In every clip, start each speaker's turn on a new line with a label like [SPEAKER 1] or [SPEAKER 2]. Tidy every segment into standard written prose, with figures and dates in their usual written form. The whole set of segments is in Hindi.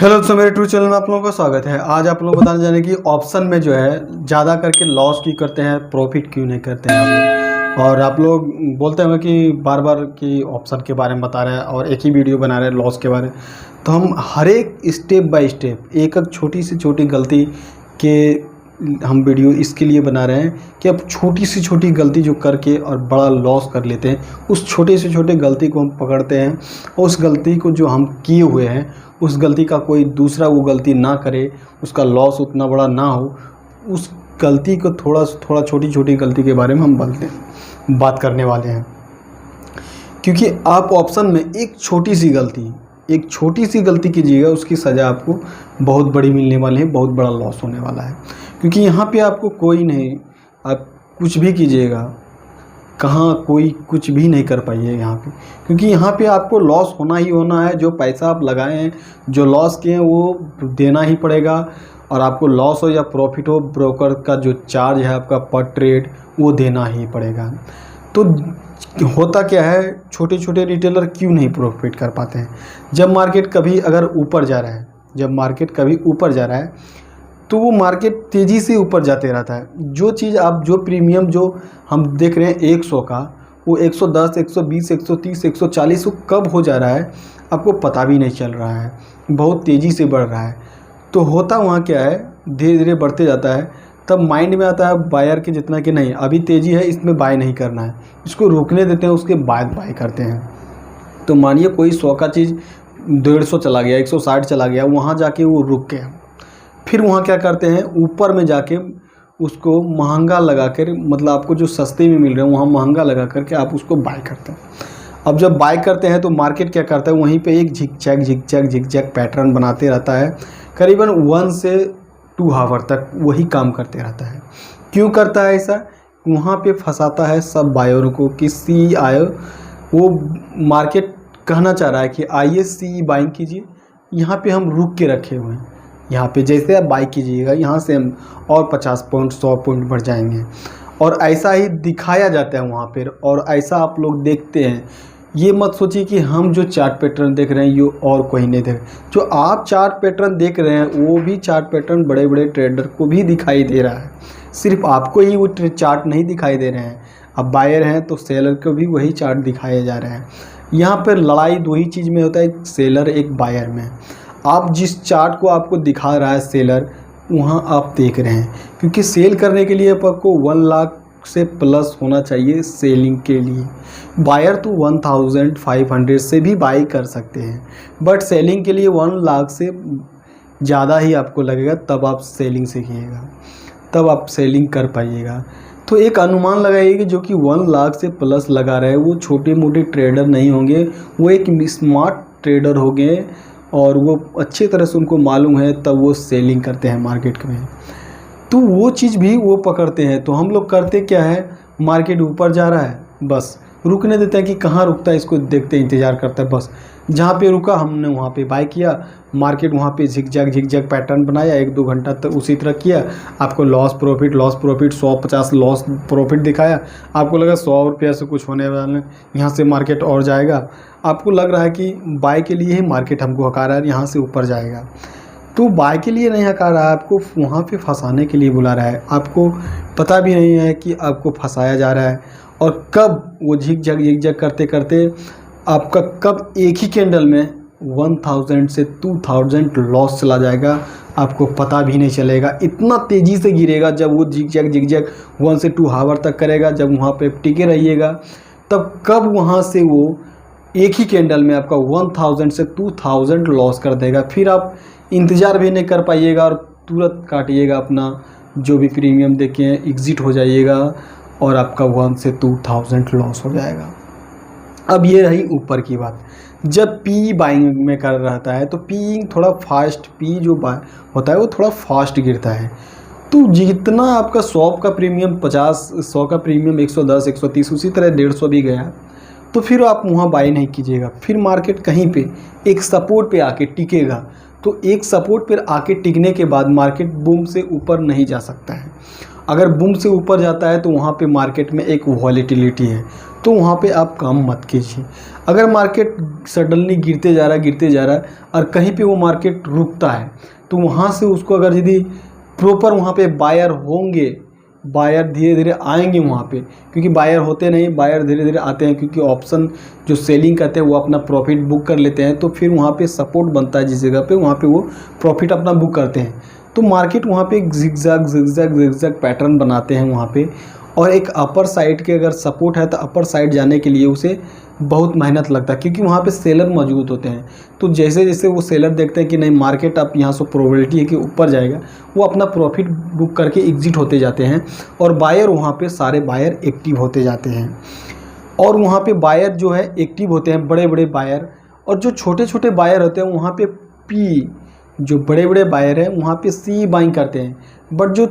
[SPEAKER 1] हेलो दोस्तों, मेरे ट्रू चैनल में आप लोगों का स्वागत है। आज आप लोगों को बताने जाने की ऑप्शन में जो है ज़्यादा करके लॉस क्यों करते हैं, प्रॉफिट क्यों नहीं करते हैं आप लोग। और आप लोग बोलते हैं कि बार बार कि ऑप्शन के बारे में बता रहे हैं और एक ही वीडियो बना रहे हैं लॉस के बारे में। तो हम हर एक स्टेप बाय स्टेप एक एक छोटी से छोटी गलती के हम वीडियो इसके लिए बना रहे हैं कि अब छोटी से छोटी गलती जो करके और बड़ा लॉस कर लेते हैं, उस छोटे से छोटे गलती को हम पकड़ते हैं और उस गलती को जो हम किए हुए हैं उस गलती का कोई दूसरा वो गलती ना करे, उसका लॉस उतना बड़ा ना हो, उस गलती को थोड़ा छोटी छोटी गलती के बारे में हम बात करने वाले हैं। क्योंकि आप ऑप्शन में एक छोटी सी गलती कीजिएगा, उसकी सज़ा आपको बहुत बड़ी मिलने वाली है, बहुत बड़ा लॉस होने वाला है। क्योंकि यहाँ पे आपको कोई नहीं, आप कुछ भी कीजिएगा कहाँ कोई कुछ भी नहीं कर पाइए यहाँ पे, क्योंकि यहाँ पे आपको लॉस होना ही होना है। जो पैसा आप लगाए हैं, जो लॉस किए हैं वो देना ही पड़ेगा। और आपको लॉस हो या प्रॉफिट हो, ब्रोकर का जो चार्ज है आपका पर ट्रेड वो देना ही पड़ेगा। तो होता क्या है, छोटे छोटे रिटेलर क्यों नहीं प्रॉफिट कर पाते हैं? जब मार्केट कभी अगर ऊपर जा रहा है, तो वो मार्केट तेज़ी से ऊपर जाते रहता है। जो प्रीमियम जो हम देख रहे हैं 100 का, वो 110, 120, 130, 140 वो कब हो जा रहा है आपको पता भी नहीं चल रहा है, बहुत तेज़ी से बढ़ रहा है। तो होता वहाँ क्या है, धीरे धीरे बढ़ते जाता है। तब माइंड में आता है बायर के जितना कि नहीं अभी तेज़ी है, इसमें बाय नहीं करना है, इसको रुकने देते हैं, उसके बाद बाय करते हैं। तो मानिए कोई 100 का चीज़ 150 चला गया, 160 चला गया, वहाँ जाके वो रुक गया। फिर वहाँ क्या करते हैं, ऊपर में जाके उसको महंगा लगा कर, मतलब आपको जो सस्ते में मिल रहे हैं वहाँ महंगा लगा करके आप उसको बाय करते हैं। अब जब बाय करते हैं तो मार्केट क्या करता है, वहीं पे एक झिकझैक पैटर्न बनाते रहता है, करीबन 1 से 2 आवर तक वही काम करते रहता है। क्यों करता है ऐसा? वहाँ पे फंसाता है सब बायरों को कि सी आयो, वो मार्केट कहना चाह रहा है कि आइए सी बाइंग कीजिए, यहाँ पे हम रुक के रखे हुए हैं। यहाँ पे जैसे आप बाई कीजिएगा, यहाँ से हम और 50 पॉइंट 100 पॉइंट बढ़ जाएंगे। और ऐसा ही दिखाया जाता है वहाँ पर, और ऐसा आप लोग देखते हैं। ये मत सोचिए कि हम जो चार्ट पैटर्न देख रहे हैं ये और कोई नहीं देख रहे। जो आप चार्ट पैटर्न देख रहे हैं वो भी चार्ट पैटर्न बड़े बड़े ट्रेडर को भी दिखाई दे रहा है, सिर्फ आपको ही वो चार्ट नहीं दिखाई दे रहे हैं। अब बायर हैं तो सेलर को भी वही चार्ट दिखाए जा रहे हैं। यहाँ पर लड़ाई दो ही चीज़ में होता है, एक सेलर एक बायर में। आप जिस चार्ट को आपको दिखा रहा है सेलर, वहाँ आप देख रहे हैं, क्योंकि सेल करने के लिए आपको 1 लाख से प्लस होना चाहिए सेलिंग के लिए। बायर तो 1500 से भी बाई कर सकते हैं, बट सेलिंग के लिए 1 लाख से ज़्यादा ही आपको लगेगा, तब आप सेलिंग सीखिएगा, तब आप सेलिंग कर पाइएगा। तो एक अनुमान लगाइए कि जो कि 1 लाख से प्लस लगा रहे हैं वो छोटे मोटे ट्रेडर नहीं होंगे, वो एक स्मार्ट ट्रेडर होंगे और वो अच्छी तरह से उनको मालूम है, तब वो सेलिंग करते हैं मार्केट में। तो वो चीज़ भी वो पकड़ते हैं। तो हम लोग करते क्या है, मार्केट ऊपर जा रहा है बस रुकने देते हैं कि कहाँ रुकता है, इसको देखते हैं, इंतज़ार करता है। बस जहाँ पे रुका हमने वहाँ पे बाय किया। मार्केट वहाँ पे झिकझैक पैटर्न बनाया, 1-2 घंटा तक उसी तरह किया। आपको लॉस प्रॉफिट 150 लॉस प्रॉफिट दिखाया, आपको लगा 100 रुपया से कुछ होने वाला है, यहाँ से मार्केट और जाएगा। आपको लग रहा है कि बाय के लिए ही मार्केट हमको हका रहा है, यहाँ से ऊपर जाएगा। तो बाय के लिए नहीं हका रहा है, आपको वहाँ पे फंसाने के लिए बुला रहा है। आपको पता भी नहीं है कि आपको फंसाया जा रहा है, और कब वो झिकझैक करते करते आपका कब एक ही कैंडल में 1000 से 2000 लॉस चला जाएगा, आपको पता भी नहीं चलेगा। इतना तेज़ी से गिरेगा जब वो झिकझैक 1 से 2 आवर तक करेगा। जब वहाँ पे टिके रहिएगा, तब कब वहाँ से वो एक ही कैंडल में आपका 1000 से 2000 लॉस कर देगा। फिर आप इंतज़ार भी नहीं कर पाइएगा और तुरंत काटिएगा अपना जो भी प्रीमियम देके एग्ज़िट हो जाइएगा, और आपका 1 से 2000 लॉस हो जाएगा। अब ये रही ऊपर की बात। जब पी बाइंग में कर रहता है तो पी थोड़ा फास्ट, पी जो होता है वो थोड़ा फास्ट गिरता है। तो जितना आपका 100 का प्रीमियम 50, 100 का प्रीमियम 110, 130, उसी तरह 150 भी गया, तो फिर आप वहाँ बाई नहीं कीजिएगा। फिर मार्केट कहीं पे एक सपोर्ट पे आके टिकेगा, तो एक सपोर्ट पर आके टिकने के बाद मार्केट बूम से ऊपर नहीं जा सकता है। अगर बूम से ऊपर जाता है तो वहाँ पे मार्केट में एक वॉलेटिलिटी है, तो वहाँ पे आप काम मत कीजिए। अगर मार्केट सडनली गिरते जा रहा है और कहीं पे वो मार्केट रुकता है तो वहाँ से उसको अगर यदि प्रॉपर वहाँ पे बायर होंगे, बायर धीरे धीरे आएंगे वहाँ पे, क्योंकि बायर होते नहीं, बायर धीरे धीरे आते हैं, क्योंकि ऑप्शन जो सेलिंग करते हैं वो अपना प्रॉफिट बुक कर लेते हैं, तो फिर वहाँ पे सपोर्ट बनता है जिस जगह पे, वहाँ पे वो प्रॉफिट अपना बुक करते हैं। तो मार्केट वहाँ पे एक जिगजैग पैटर्न बनाते हैं वहाँ पे, और एक अपर साइड के अगर सपोर्ट है तो अपर साइड जाने के लिए उसे बहुत मेहनत लगता है, क्योंकि वहाँ पे सेलर मौजूद होते हैं। तो जैसे जैसे वो सेलर देखते हैं कि नहीं मार्केट अब यहाँ से प्रोबेबिलिटी है कि ऊपर जाएगा, वो अपना प्रॉफिट बुक करके एग्जिट होते जाते हैं, और बायर वहाँ पे सारे बायर एक्टिव होते जाते हैं। और वहाँ पे बायर जो है एक्टिव होते हैं, बड़े बड़े बायर, और जो छोटे छोटे बायर होते हैं वहाँ पे पी, जो बड़े बड़े बायर हैं वहाँ पे सी बाइंग करते हैं, बट जो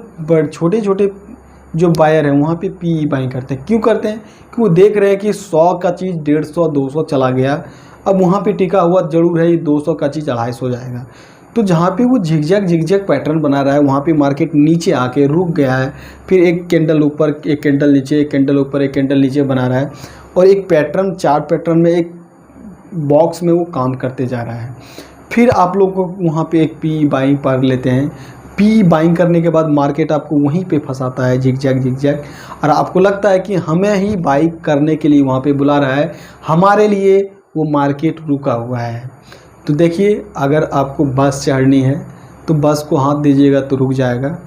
[SPEAKER 1] छोटे छोटे जो बायर हैं वहाँ पे पी बाइंग करते हैं। क्यों करते हैं? कि वो देख रहे हैं कि 100 का चीज़ 150 200 चला गया, अब वहाँ पे टिका हुआ जरूर है, ये 200 का चीज़ 250 हो जाएगा। तो जहाँ पे वो झिकझैक पैटर्न बना रहा है वहाँ पे मार्केट नीचे आके रुक गया है, फिर एक कैंडल ऊपर, एक कैंडल नीचे, एक कैंडल ऊपर, एक कैंडल नीचे बना रहा है, और एक पैटर्न, चार्ट पैटर्न में एक बॉक्स में वो काम करते जा रहा है। फिर आप लोग को वहाँ पे एक पी बाइंग पर लेते हैं। पी बाइंग करने के बाद मार्केट आपको वहीं पे फंसाता है झिकझैक, और आपको लगता है कि हमें ही बाई करने के लिए वहाँ पे बुला रहा है, हमारे लिए वो मार्केट रुका हुआ है। तो देखिए, अगर आपको बस चढ़नी है तो बस को हाथ दीजिएगा तो रुक जाएगा।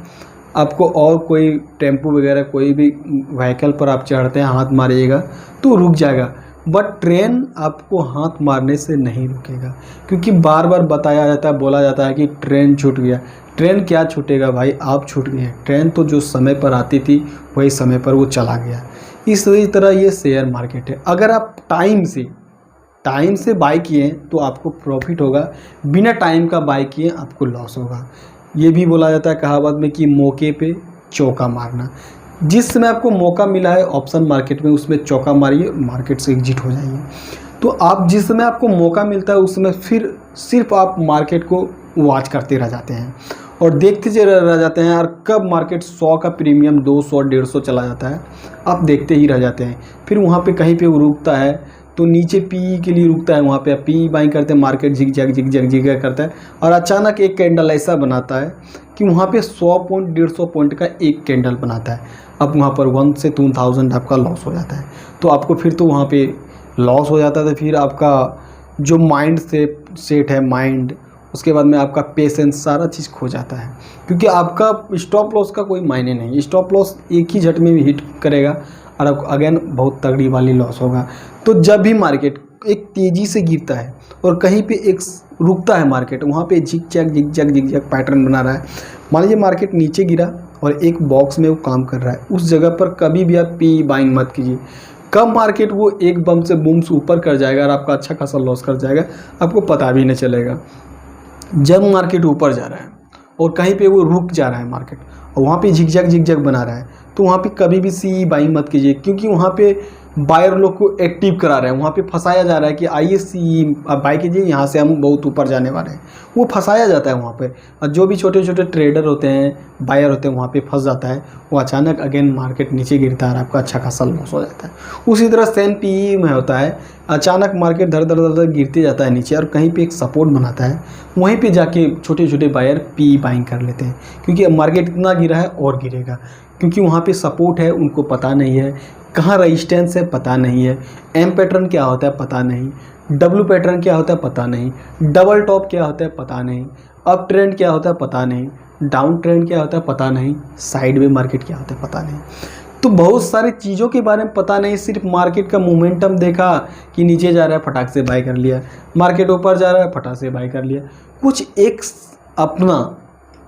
[SPEAKER 1] आपको और कोई टेम्पो वगैरह कोई भी व्हीकल पर आप चढ़ते हैं, हाथ मारिएगा तो रुक जाएगा, बट ट्रेन आपको हाथ मारने से नहीं रुकेगा, क्योंकि बार बार बताया जाता है, बोला जाता है कि ट्रेन छूट गया। ट्रेन क्या छूटेगा भाई, आप छूट गए। ट्रेन तो जो समय पर आती थी वही समय पर वो चला गया। इसी तरह ये शेयर मार्केट है। अगर आप टाइम से बाई किए तो आपको प्रॉफिट होगा, बिना टाइम का बाई किए आपको लॉस होगा। ये भी बोला जाता है कहावत में कि मौके पे चौका मारना। जिस समय आपको मौका मिला है ऑप्शन मार्केट में, उसमें चौका मारिए, मार्केट से एग्जिट हो जाइए। तो आप जिस समय आपको मौका मिलता है उस समय फिर सिर्फ आप मार्केट को वॉच करते रह जाते हैं और देखते रह जाते हैं, और कब मार्केट 100 का प्रीमियम 200 150 चला जाता है आप देखते ही रह जाते हैं। फिर वहाँ पे कहीं पे वो रुकता है तो नीचे पी के लिए रुकता है, वहाँ पे आप पी बाइंग करते हैं, मार्केट झिकझैक करता है, और अचानक एक कैंडल ऐसा बनाता है कि वहाँ पे 100 पॉइंट 150 पॉइंट का एक कैंडल बनाता है। अब वहाँ पर 1 से 2000 आपका लॉस हो जाता है। तो आपको फिर तो वहाँ पे लॉस हो जाता है, तो फिर आपका जो माइंड से सेट है माइंड, उसके बाद में आपका पेशेंस, सारा चीज़ खो जाता है, क्योंकि आपका स्टॉप लॉस का कोई मायने नहीं। स्टॉप लॉस एक ही झट में भी हिट करेगा और आपको अगेन बहुत तगड़ी वाली लॉस होगा। तो जब भी मार्केट एक तेज़ी से गिरता है और कहीं पे एक रुकता है मार्केट, वहाँ पे झिकझैक पैटर्न बना रहा है। मान लीजिए मार्केट नीचे गिरा और एक बॉक्स में वो काम कर रहा है, उस जगह पर कभी भी आप पी बाइंग मत कीजिए। कब मार्केट वो एक बम से बूम से ऊपर कर जाएगा और आपका अच्छा खासा लॉस कर जाएगा, आपको पता भी नहीं चलेगा। जब मार्केट ऊपर जा रहा है और कहीं पे वो रुक जा रहा है मार्केट और वहाँ पे झिकझैक बना रहा है, तो वहाँ पे कभी भी सी बाइंग मत कीजिए, क्योंकि वहाँ पे बायर लोग को एक्टिव करा रहे हैं, वहाँ पे फंसाया जा रहा है कि आइए सी बाई कीजिए, यहाँ से हम बहुत ऊपर जाने वाले हैं। वो फंसाया जाता है वहाँ पे, और जो भी छोटे छोटे ट्रेडर होते हैं, बायर होते हैं, वहाँ पे फंस जाता है। वो अचानक अगेन मार्केट नीचे गिरता है और आपका अच्छा खासा लॉस हो जाता है। उसी तरह सेम पी में होता है, अचानक मार्केट धर गिरते जाता है नीचे और कहीं पे एक सपोर्ट बनाता है, वहीं पे जाके छोटे छोटे बायर पी बाइंग कर लेते हैं, क्योंकि मार्केट इतना गिरा है और गिरेगा, क्योंकि वहाँ पे सपोर्ट है उनको पता नहीं है, कहाँ रजिस्टेंस है पता नहीं है, एम पैटर्न क्या होता है पता नहीं, डब्ल्यू पैटर्न क्या होता है पता नहीं, डबल टॉप क्या होता है पता नहीं, अप ट्रेंड क्या होता है पता नहीं, डाउन ट्रेंड क्या होता है पता नहीं, साइड में मार्केट क्या होता है पता नहीं। तो बहुत सारी चीज़ों के बारे में पता नहीं, सिर्फ मार्केट का मोमेंटम देखा कि नीचे जा रहा है फटाक से बाई कर लिया, मार्केट ऊपर जा रहा है फटाक से बाई कर लिया। कुछ एक अपना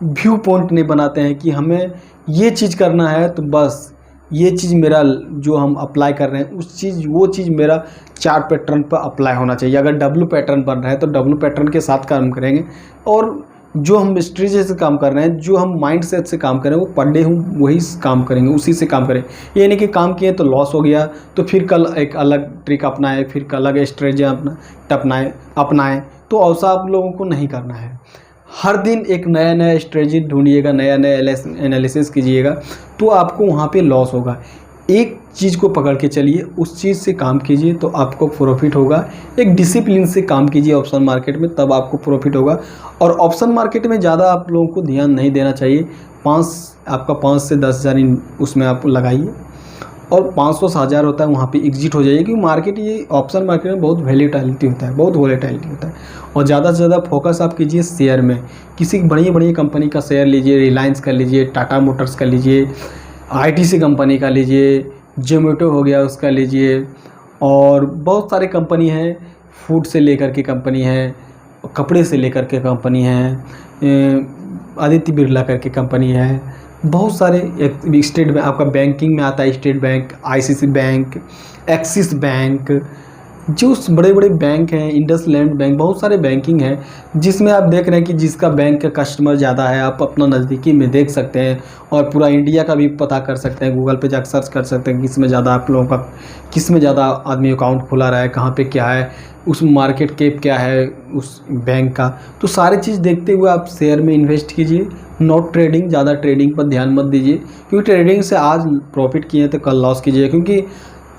[SPEAKER 1] व्यू पॉइंट नहीं बनाते हैं कि हमें ये चीज़ करना है, तो बस ये चीज़ मेरा जो हम अप्लाई कर रहे हैं वो चीज़ मेरा चार्ट पैटर्न पर अप्लाई होना चाहिए। अगर डब्ल्यू पैटर्न बन रहा है तो डब्ल्यू पैटर्न के साथ काम करेंगे, और जो हम स्ट्रेटेजी से काम कर रहे हैं, जो हम माइंड सेट से काम कर रहे हैं, वो पर डे हम वही काम करेंगे, उसी से काम करें। ये नहीं कि काम किए तो लॉस हो गया तो फिर कल एक अलग ट्रिक अपनाएं, फिर कल अलग स्ट्रेटेजी अपनाएं, तो ऐसा आप लोगों को नहीं करना है। हर दिन एक नया नया स्ट्रेटजी ढूंढिएगा, नया नया एनालिसिस कीजिएगा, तो आपको वहाँ पे लॉस होगा। एक चीज़ को पकड़ के चलिए, उस चीज़ से काम कीजिए तो आपको प्रॉफिट होगा। एक डिसिप्लिन से काम कीजिए ऑप्शन मार्केट में, तब आपको प्रॉफिट होगा। और ऑप्शन मार्केट में ज़्यादा आप लोगों को ध्यान नहीं देना चाहिए। आपका 5 से 10,000 उसमें आप लगाइए, और 500 से 1000 होता है वहाँ पे एग्जिट हो जाइए, क्योंकि मार्केट, ये ऑप्शन मार्केट में बहुत वॉलेटिलिटी होता है, बहुत वॉलेटिलिटी होता है। और ज़्यादा से ज़्यादा फोकस आप कीजिए शेयर में। किसी बड़ी बड़ी कंपनी का शेयर लीजिए, रिलायंस का लीजिए, टाटा मोटर्स का लीजिए, आईटीसी कंपनी का लीजिए, जोमेटो हो गया उसका लीजिए, और बहुत सारे कंपनी हैं, फूड से लेकर के कंपनी है, कपड़े से लेकर के कंपनी है, आदित्य बिरला करके कंपनी है, बहुत सारे। स्टेट बैंक आपका बैंकिंग में आता है, state bank, ICC bank, axis bank, जो बड़े बड़े बैंक हैं, इंडसलैंड बैंक, बहुत सारे बैंकिंग हैं जिसमें आप देख रहे हैं कि जिसका बैंक का कस्टमर ज़्यादा है, आप अपना नज़दीकी में देख सकते हैं, और पूरा इंडिया का भी पता कर सकते हैं। गूगल पे जाकर सर्च कर सकते हैं किस में ज़्यादा आप लोगों का, किस में ज़्यादा आदमी अकाउंट खुला रहा है, कहाँ पे क्या है, उस मार्केट कैप क्या है उस बैंक का। तो सारी चीज़ देखते हुए आप शेयर में इन्वेस्ट कीजिए, नॉट ट्रेडिंग। ज़्यादा ट्रेडिंग पर ध्यान मत दीजिए, क्योंकि ट्रेडिंग से आज प्रॉफिट किए तो कल लॉस कीजिए, क्योंकि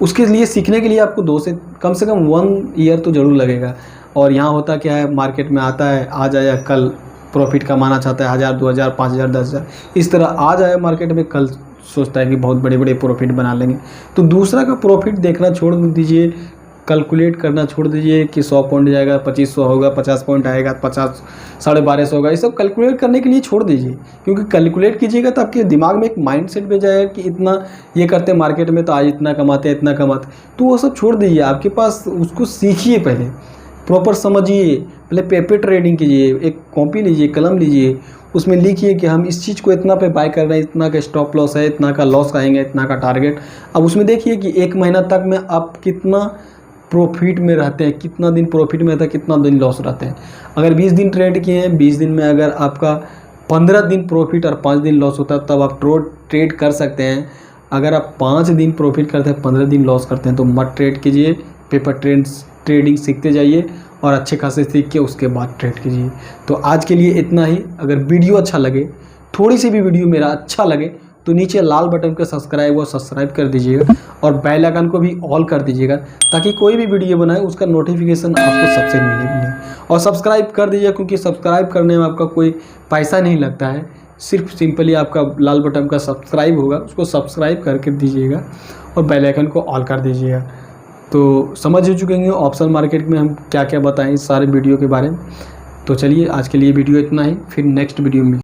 [SPEAKER 1] उसके लिए सीखने के लिए आपको 2 से कम 1 ईयर तो ज़रूर लगेगा। और यहाँ होता क्या है, मार्केट में आता है, आज आया कल प्रॉफिट कमाना चाहता है 1000, 2000, 5000, 10,000, इस तरह आज आया मार्केट में, कल सोचता है कि बहुत बड़े बड़े प्रॉफिट बना लेंगे। तो दूसरा का प्रॉफिट देखना छोड़ दीजिए, कैलकुलेट करना छोड़ दीजिए कि 100 पॉइंट जाएगा, 2500 होगा, 50 पॉइंट आएगा, 50, 1250 होगा, ये सब कैलकुलेट करने के लिए छोड़ दीजिए। क्योंकि कैलकुलेट कीजिएगा तो आपके दिमाग में एक माइंडसेट में जाएगा कि इतना ये करते हैं मार्केट में तो आज इतना कमाते हैं, इतना कमाते, तो वो सब छोड़ दीजिए। आपके पास उसको सीखिए, पहले प्रॉपर समझिए, पहले पेपर ट्रेडिंग कीजिए, एक कॉपी लीजिए, कलम लीजिए, उसमें लिखिए कि हम इस चीज़ को इतना पे बाय कर रहे हैं, इतना का स्टॉप लॉस है, इतना का लॉस आएंगे, इतना का टारगेट। अब उसमें देखिए कि 1 महीना तक में आप कितना प्रॉफिट में रहते हैं, कितना दिन प्रॉफिट में रहता है, कितना दिन लॉस रहते हैं। अगर 20 दिन ट्रेड किए हैं, 20 दिन में अगर आपका 15 दिन प्रॉफिट और 5 दिन लॉस होता है, तब आप ट्रेड कर सकते हैं। अगर आप 5 दिन प्रॉफिट करते हैं, 15 दिन लॉस करते हैं, तो मत ट्रेड कीजिए। पेपर ट्रेडिंग सीखते जाइए, और अच्छे खासे सीख के उसके बाद ट्रेड कीजिए। तो आज के लिए इतना ही। अगर वीडियो अच्छा लगे, थोड़ी सी भी वीडियो मेरा अच्छा लगे, तो नीचे लाल बटन को सब्सक्राइब कर दीजिएगा, और बेल आइकन को भी ऑल कर दीजिएगा, ताकि कोई भी वीडियो बनाए उसका नोटिफिकेशन आपको सबसे मिले। और सब्सक्राइब कर दीजिए, क्योंकि सब्सक्राइब करने में आपका कोई पैसा नहीं लगता है, सिर्फ सिंपली आपका लाल बटन का सब्सक्राइब होगा, उसको सब्सक्राइब करके दीजिएगा, और बेल आइकन को ऑल कर दीजिएगा। तो समझ ही चुके होंगे ऑप्शन मार्केट में हम क्या क्या बताएं इस सारे वीडियो के बारे में। तो चलिए आज के लिए वीडियो इतना ही, फिर नेक्स्ट वीडियो में